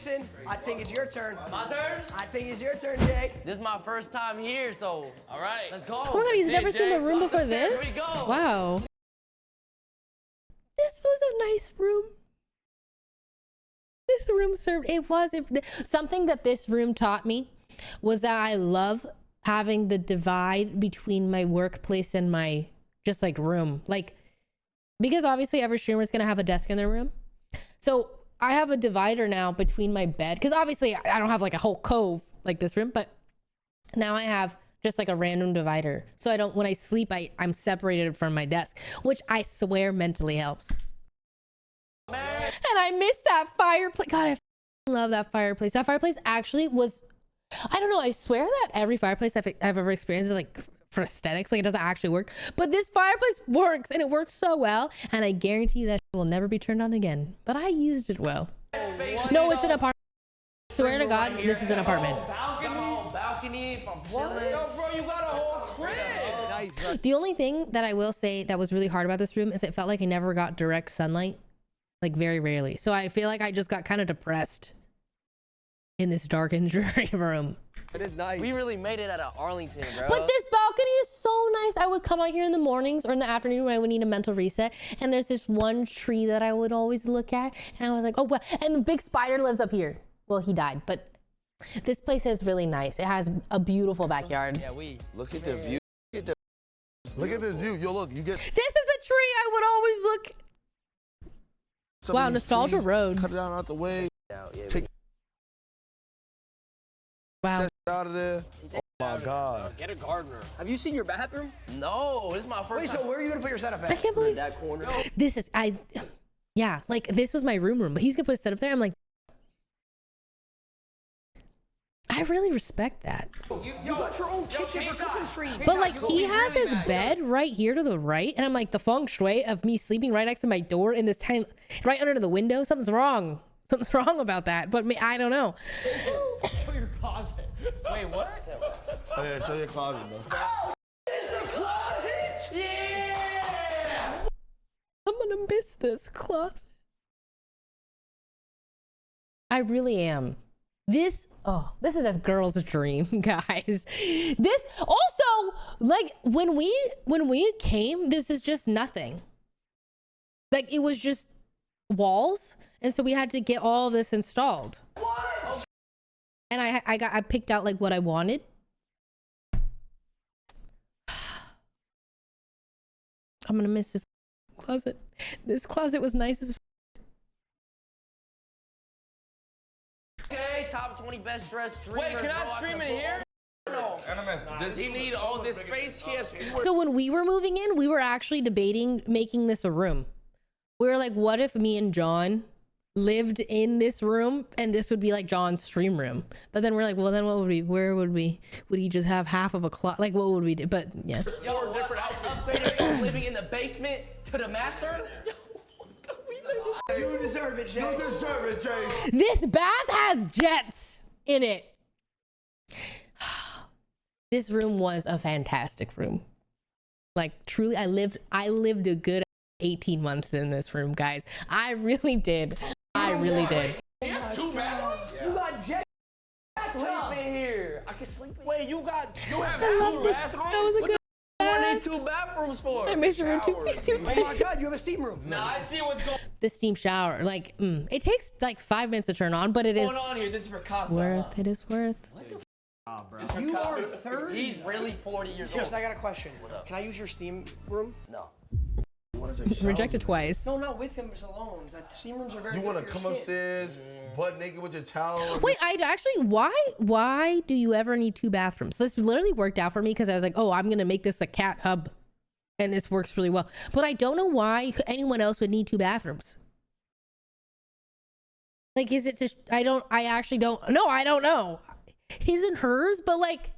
Jason, I think it's your turn. My turn? I think it's your turn, Jay. This is my first time here, so all right, let's go. Oh my god, he's never seen the room before this? Here we go. Wow. This was a nice room. This room served, something that this room taught me was that I love having the divide between my workplace and my just like room. Like, because obviously every streamer is going to have a desk in their room. So I have a divider now between my bed, because obviously I don't have like a whole cove like this room, but now I have just like a random divider. So I don't, when I sleep, I'm separated from my desk, which I swear mentally helps. Man. And I miss that fireplace. God, I love that fireplace. That fireplace actually was, I don't know, I swear that every fireplace I've ever experienced is like for aesthetics, like it doesn't actually work, but this fireplace works, and it works so well, and I guarantee you that it will never be turned on again. But I used it well. No, it's an apartment. I swear to God, this is an apartment. Balcony from chilling. Yo, bro, you got a whole crib. The only thing that I will say that was really hard about this room is it felt like I never got direct sunlight, like very rarely. So I feel like I just got kind of depressed in this dark and dreary room. It is nice. We really made it out of Arlington, bro. But this balcony is so nice. I would come out here in the mornings or in the afternoon when I would need a mental reset. And there's this one tree that I would always look at. And I was like, oh, well. And the big spider lives up here. Well, he died. But this place is really nice. It has a beautiful backyard. Yeah, we. Look at the view. Look at this view. Yo, look, you get. This is the tree I would always look. Wow, Nostalgia Road. Cut it down out the way. Take Wow. that shit out of there. Oh my God. Get a gardener. Have you seen your bathroom? No, this is my first Wait, time. so where are you gonna put your setup at? I can't believe that corner. this is, yeah, like this was my room, but he's gonna put a setup there. I'm like, I really respect that. You got your own kitchen for cooking stream. But like he has his bed right here to the right, and I'm like, the feng shui of me sleeping right next to my door in this time, right under the window, something's wrong. Something's wrong about that, but I don't know. Show your closet. Wait, what? Oh yeah, show your closet, bro. Oh, it's the closet! Yeah! I'm gonna miss this closet. I really am. This is a girl's dream, guys. This also, like when we came, this is just nothing. Like it was just walls, and so we had to get all this installed. What? And I picked out like what I wanted. I'm gonna miss this closet. This closet was nice as Okay, top 20 best dressed streamers. Wait, can I stream in here? No. NMS, does he need all this space? He has 4. So when we were moving in, we were actually debating making this a room. We were like, what if me and John lived in this room and this would be like John's stream room? But then we're like, well, then what would would he just have half of a closet? Like, what would we do? But yeah. Yo, different outfits. Living in the basement to the master. You deserve it, Jay. You deserve it, Jay. This bath has jets in it. This room was a fantastic room. Like truly, I lived a good 18 months in this room, guys. I really did. I really did. You have 2 bathrooms? You got Jay. Sleep in here. I can sleep in Wait, you have I love 2 this. bathrooms? That was a good. I need 2 bathrooms for. I missed your room too. Oh my God, you have a steam room. Nah, I see what's going The steam shower, like, it takes like 5 minutes to turn on, but it is on here. This is for Casa. worth. It is worth. You are 30. He's really 40 years old. Just, I got a question. Can I use your steam room? No. Rejected twice. No, not with him alone. The steam rooms are very You good want to for your come skin. upstairs, butt naked with your towel? Wait, I'd actually, why do you ever need 2 bathrooms? This literally worked out for me because I was like, oh, I'm gonna make this a cat hub, and this works really well. But I don't know why anyone else would need 2 bathrooms. Like, is it just, I actually don't, no, I don't know. His and hers, but like,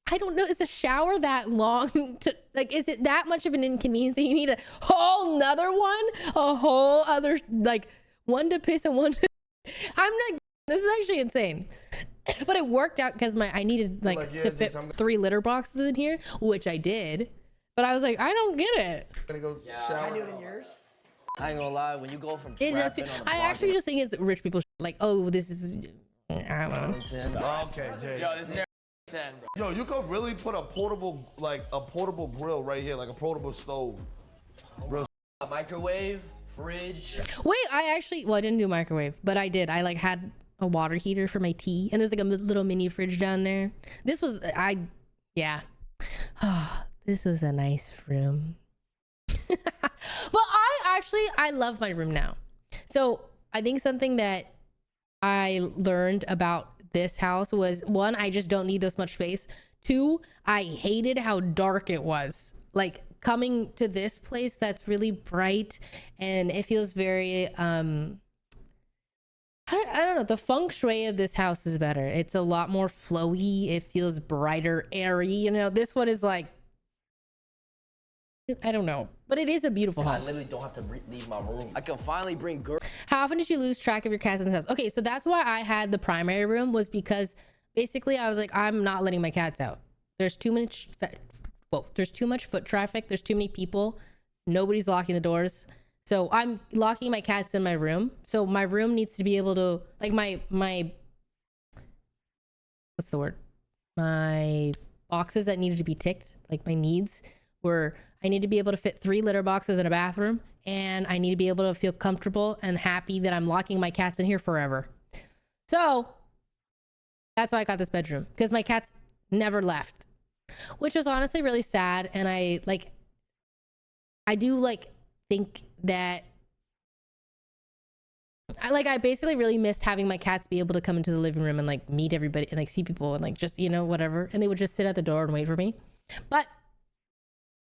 I don't know, is the shower that long to, like, is it that much of an inconvenience that you need a whole nother one? A whole other, like, one to piss and one to, I'm like, this is actually insane. But it worked out because I needed to fit 3 litter boxes in here, which I did. But I was like, I don't get it. Gonna go Can I shower. do it in yours? I ain't gonna lie, when you go from It does. trapping on a I block actually just think it's rich people like, oh, this is, I don't know. Okay, Jay. Yo, this is 10, bro. Yo, you could really put a portable, like a portable grill right here, like a portable stove. A microwave, fridge. Wait, I didn't do microwave, but I did. I like had a water heater for my tea, and there's like a little mini fridge down there. This was, yeah. This was a nice room. Well, I love my room now. So I think something that I learned about this house was, one, I just don't need this much space. Two, I hated how dark it was. Like coming to this place that's really bright, and it feels very I don't know, the feng shui of this house is better. It's a lot more flowy. It feels brighter, airy. You know, this one is like, I don't know, but it is a beautiful I house. literally don't have to leave my room. I can finally bring girls. How often did you lose track of your cats in this house? Okay, so that's why I had the primary room, was because basically I was like, I'm not letting my cats out. There's too much, there's too much foot traffic. There's too many people. Nobody's locking the doors. So I'm locking my cats in my room. So my room needs to be able to, like my what's the word? My boxes that needed to be ticked, like my needs were, I need to be able to fit 3 litter boxes in a bathroom, and I need to be able to feel comfortable and happy that I'm locking my cats in here forever. So that's why I got this bedroom, because my cats never left, which was honestly really sad. And I do think that I basically really missed having my cats be able to come into the living room and like meet everybody and like see people and like just, you know, whatever. And they would just sit at the door and wait for me. But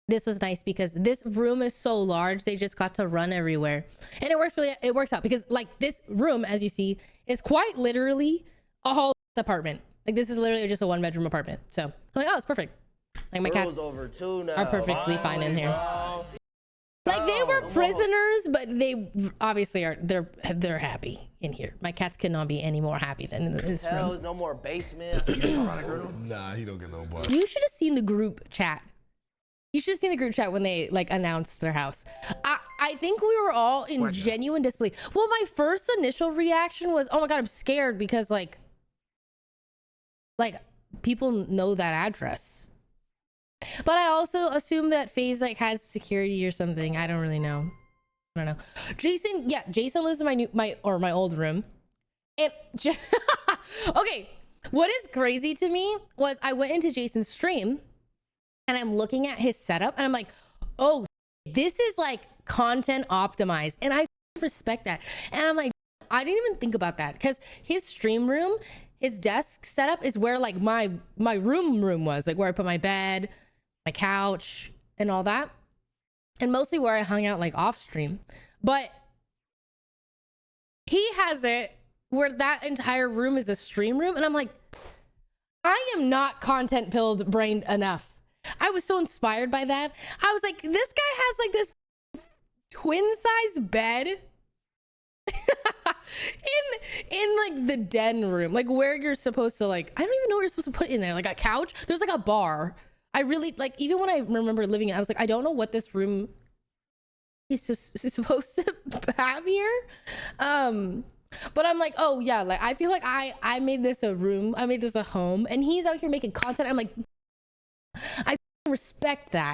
this was nice because this room is so large. They just got to run everywhere. And it works out because like this room, as you see, is quite literally a whole apartment. Like this is literally just a 1-bedroom apartment. So I'm like, oh, it's perfect. Like my cats over too now. are perfectly fine in here. Like they were prisoners, but they obviously are. They're happy in here. My cats could not be any more happy than in this room. Hell, no more basement. Nah, he don't get no butt. You should have seen the group chat. You should have seen the group chat when they like announced their house. I think we were all in genuine disbelief. Well, my first initial reaction was, oh my God, I'm scared because like people know that address. But I also assume that FaZe like has security or something. I don't really know. I don't know. Jason lives in my old room. And okay, what is crazy to me was I went into Jason's stream and I'm looking at his setup and I'm like, oh, this is like content optimized. And I respect that. And I'm like, I didn't even think about that because his stream room, his desk setup is where like my room was, like where I put my bed, my couch and all that. And mostly where I hung out like off stream. But he has it where that entire room is a stream room. And I'm like, I am not content pilled brained enough. I was so inspired by that. I was like, this guy has like this twin size bed in like the den room, like where you're supposed to like, I don't even know what you're supposed to put in there. Like a couch, there's like a bar. I really like, even when I remember living it, I was like, I don't know what this room is supposed to have here. But I'm like, oh yeah, like I feel like I made this a room, I made this a home, and he's out here making content. I'm like, I respect that.